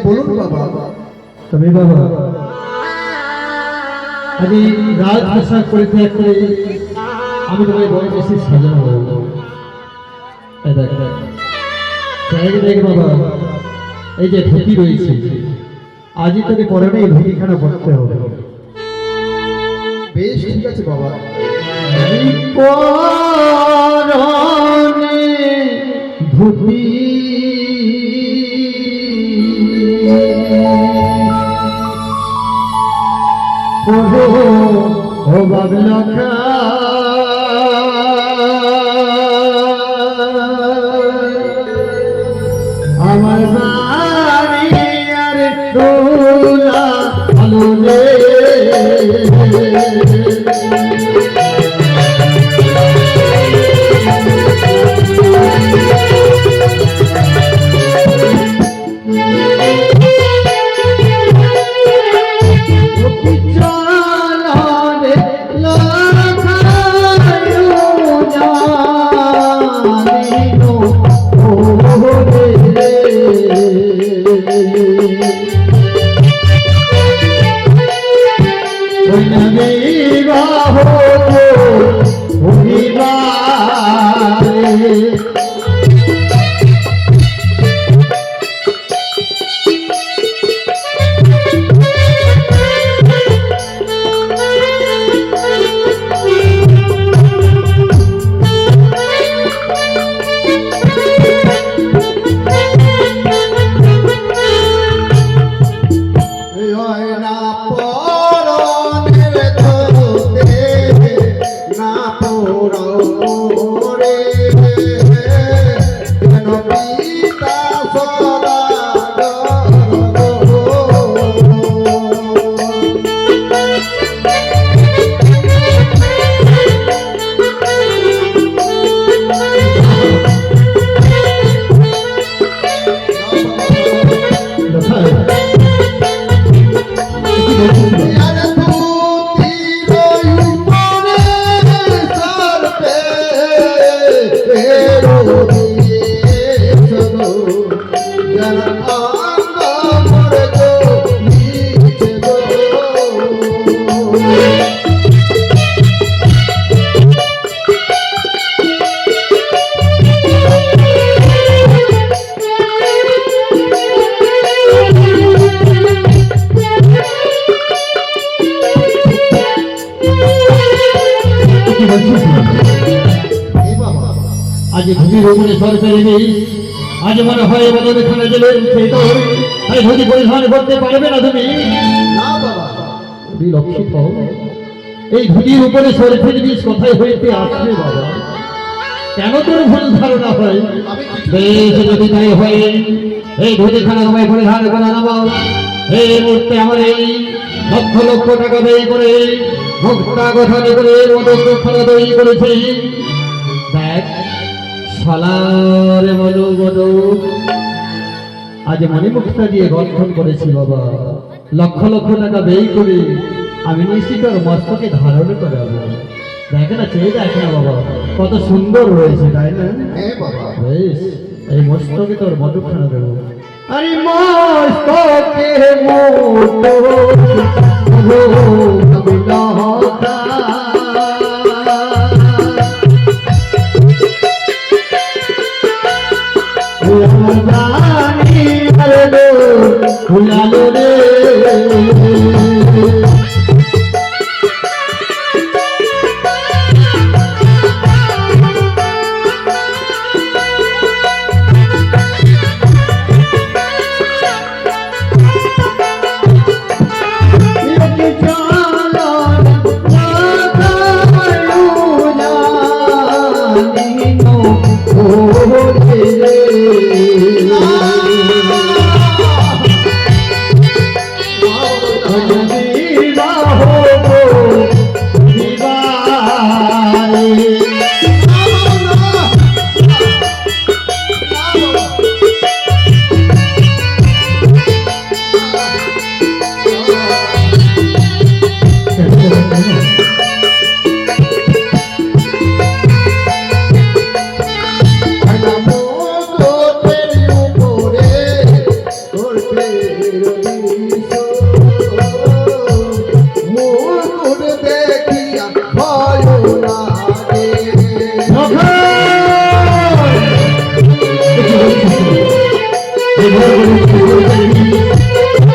বলুন বাবা। তবে বাবা আমি রাজ পোশাক করে ত্যাগ করে আমি তোমার বড় বেশি সাজানো হবো। দেখ বাবা, এই যে ধুতি রয়েছে আজই তোকে পরনে এই ধুতিখানা পড়তে হবে। বেশ ঠিক আছে বাবা। পরনে ধুতি ও বাবলকা আমার বাড়ি আর তোলা আলো রে আজ ধুতির উপরে সরকারি নেই। আজ মনে হয় বদল এখানে গেলে তাই ধুতি পরিধান করতে পারবে না তুমি। না বাবা। লক্ষিত এই ধুতির উপরে সরফের বীজ কোথায় হইতে আসবে বাবা? কেন তোর ভুল ধারণা হয়? বেশ যদি তাই হয় এই ধুতিখানা তোমায় পরিধান করা নেব। এই মুহূর্তে আমার এই লক্ষ লক্ষ টাকা ব্যয় করে মুক্তা গঠন করে মদখানা তৈরি করেছি। দেখ সালারে বলো বলো আজ মণিমুক্তা দিয়ে গঠন করেছি বাবা। লক্ষ লক্ষ টাকা ব্যয় করে আমি নিশ্চিত মস্তকে ধারণ করাবো। দেখে না চেয়ে দেখ না বাবা কত সুন্দর রয়েছে তাই না? বেশ এই মস্তকে তোর মধুখানা দেবো। আরে মস্তকে ফুলালো রে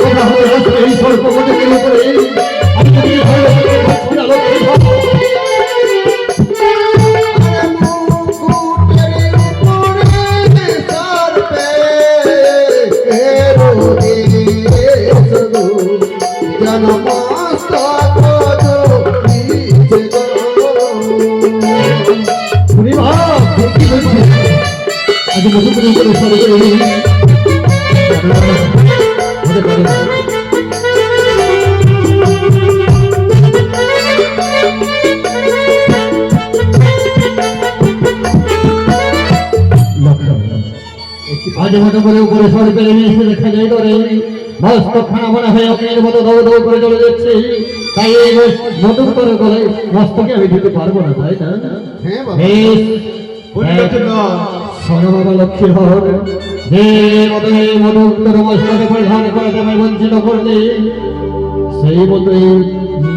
তোমরা হতে আসবে এই স্বর্গপথের উপরে আমি যদি আজ নতুন করে উপরে সরে হতে পারে না। আজ মতো করে উপরে সরে পেলে এসে দেখা যায় ধরে মস্ত খানা মনে হয় অগ্নির মতো দৌ দৌ করে চলে যাচ্ছে, তাই এই নতুন করে বলে মস্তকে আমি দিতে পারবো না, তাই না? হ্যাঁ বাবা। শোনো বাবা লক্ষ্মীর হর, যে মতো এই মতো উত্তর মস্তকে পরিধান করে দেবে বঞ্চিত করলে, সেই মতো এই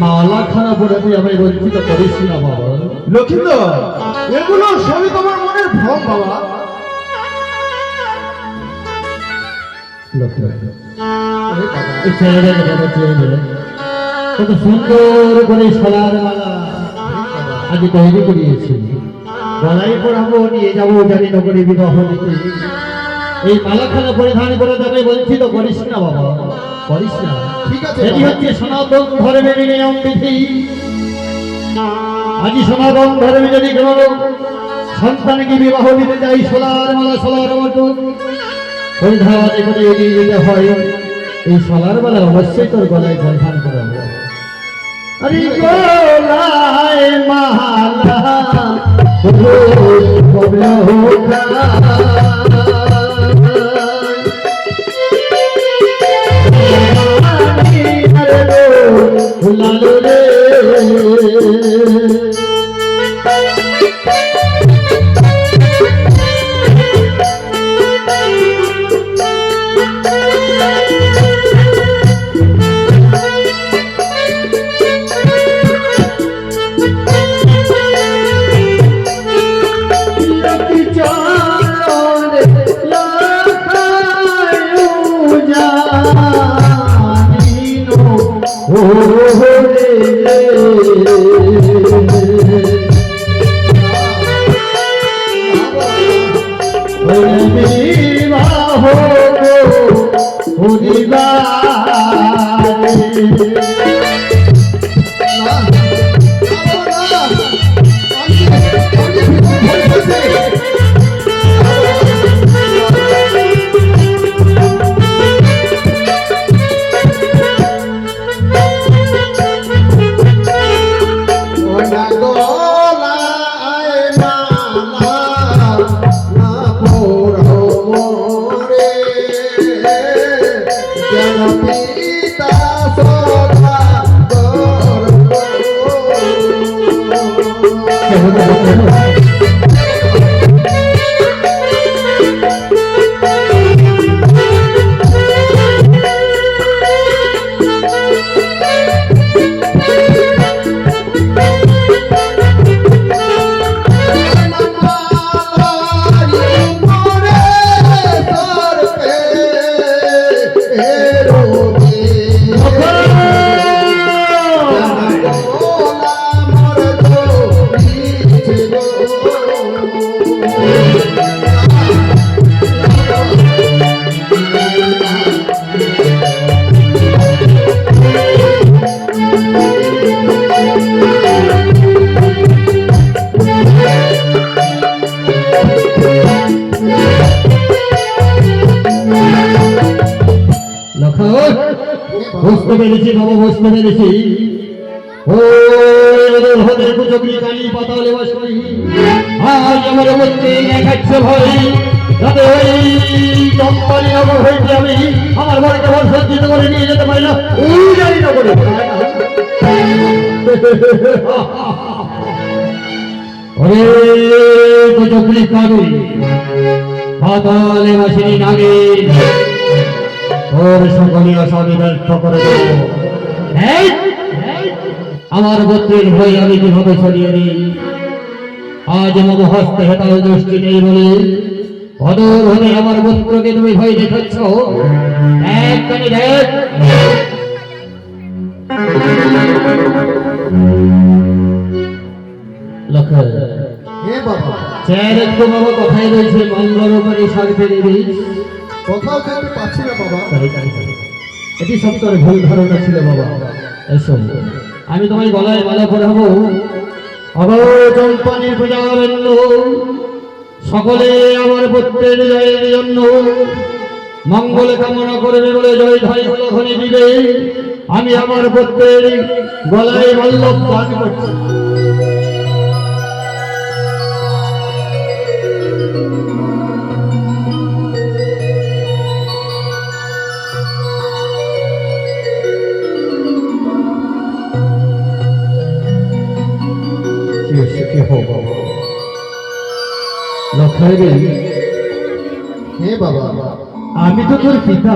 মালা খানা পরে তুই আমায় বঞ্চিত করিস না বাবা। লক্ষিন্দর, এগুলো সবই তোমার মনের ভ্রম বাবা। এই ছেলেদের কথা চেয়ে নেবে কত সুন্দর করে সোনার মালা আজ তৈরি করিয়েছি, গলায় পরাবো নিয়ে যাবো জানি নগরী বিবাহ দিতে। এই মালাখানা পরিধান করে দেবে বঞ্চিত করিস না বাবা, করিস না। ঠিক আছে এটি বাবা। হচ্ছে সনাতন ধর্মের নিয়ম বিধি। আজ সনাতন ধর্মে যদি কোনো সন্তানকে বিবাহ দিতে চাই সোলার মালা সোলার মতো পরিধান করে এগিয়ে যেতে হয়, এই সোলার মালা অবশ্যই তোর গলায় পরিধান করা হবে। আরে গলায় মালা লালো রে বুঝতে পেরেছি বাবা, বুঝতে পেরেছি। আজ আমার মধ্যে দেখাচ্ছে ভয়, যাতে ওই কোম্পানি নগর হয়েছে আমি আমার ঘরকে সজ্জিত করে নিয়ে যেতে পারি না, ওই জানি না করে চকরি কাগি পাতালে বাসিনী নাগে ওর সকলে আসামি ব্যর্থ করে দেব। আমার গোত্রের ভয় আমি কিভাবে ছড়িয়ে দিই? আজ মম হস্তে হেতাল দৃষ্টি নেই বলে অদূর হলে আমার পুত্রকে তুমি ভয় দেখাচ্ছ। একখানি দেখ, লক্ষ্য হে বাবা, চেয়ার একটু বাবা কথাই রয়েছে, মঙ্গল করে সারতে দেবী। কোথাও দেখতে পাচ্ছি না বাবা। এটি সব তোর ভুল ধারণা ছিল বাবা। এসো, আমি তোমায় গলায় মালা পরাবো। অবচম্পানির পূজাবেন্দ্র সকলে আমার পুত্রের জয়ের জন্য মঙ্গল কামনা করবে বলে জয় ধাই বলখানি দিবে। আমি আমার পুত্রের গলায় বল্লভ দান করছি। হে বাবা, আমি তো তোর পিতা,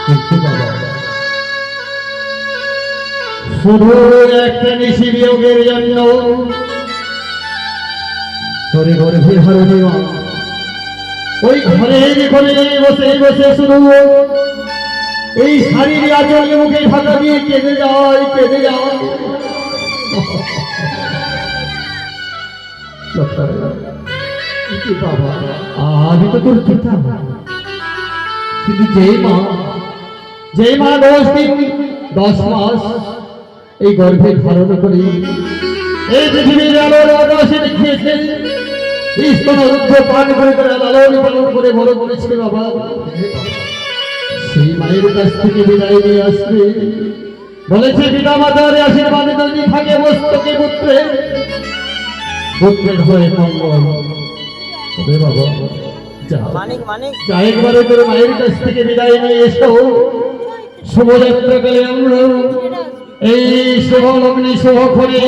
কিন্তু বাবা শুধু একটা নিশি বিয়োগের জন্য তোরে ঘরে হারবে ওই ঘরের ঘরে বসে বসে শুধু এই শাড়ির আঁচল মুখে ঢাকা দিয়ে কেঁদে যায়, কেঁদে যায়। বাবা, আমি তো তোর পিতা, কিন্তু যে মা 10 দিন 10 মাস এই গর্ভে ধারণ করে এই পৃথিবীর আলোর আকাশে দেখিয়েছে, স্তনরুদ্ধ পান করে করে লালন পালন করে বড় করেছে বাবা, সেই মায়ের কাছ থেকে বিদায় নিয়ে আসবে বলেছে পিতা মাতার আশীর্বাদে যদি থাকে মস্তকে পুত্রের হয়ে মঙ্গল হবে বাবা। যা একবারে তোর মায়ের কাছ থেকে বিদায় নিয়ে এসো। শুভযাত্রাকালে আমরা এই শুভ লগ্নে শুভক্ষণে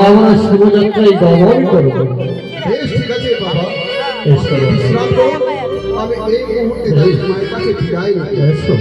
আমরা শুভযাত্রায় গমন করব। বেশ ঠিক আছে বাবা, এসো বিশ্রাম করো। আমি এই মুহূর্তে মায়ের কাছে বিদায় নিই। এসো।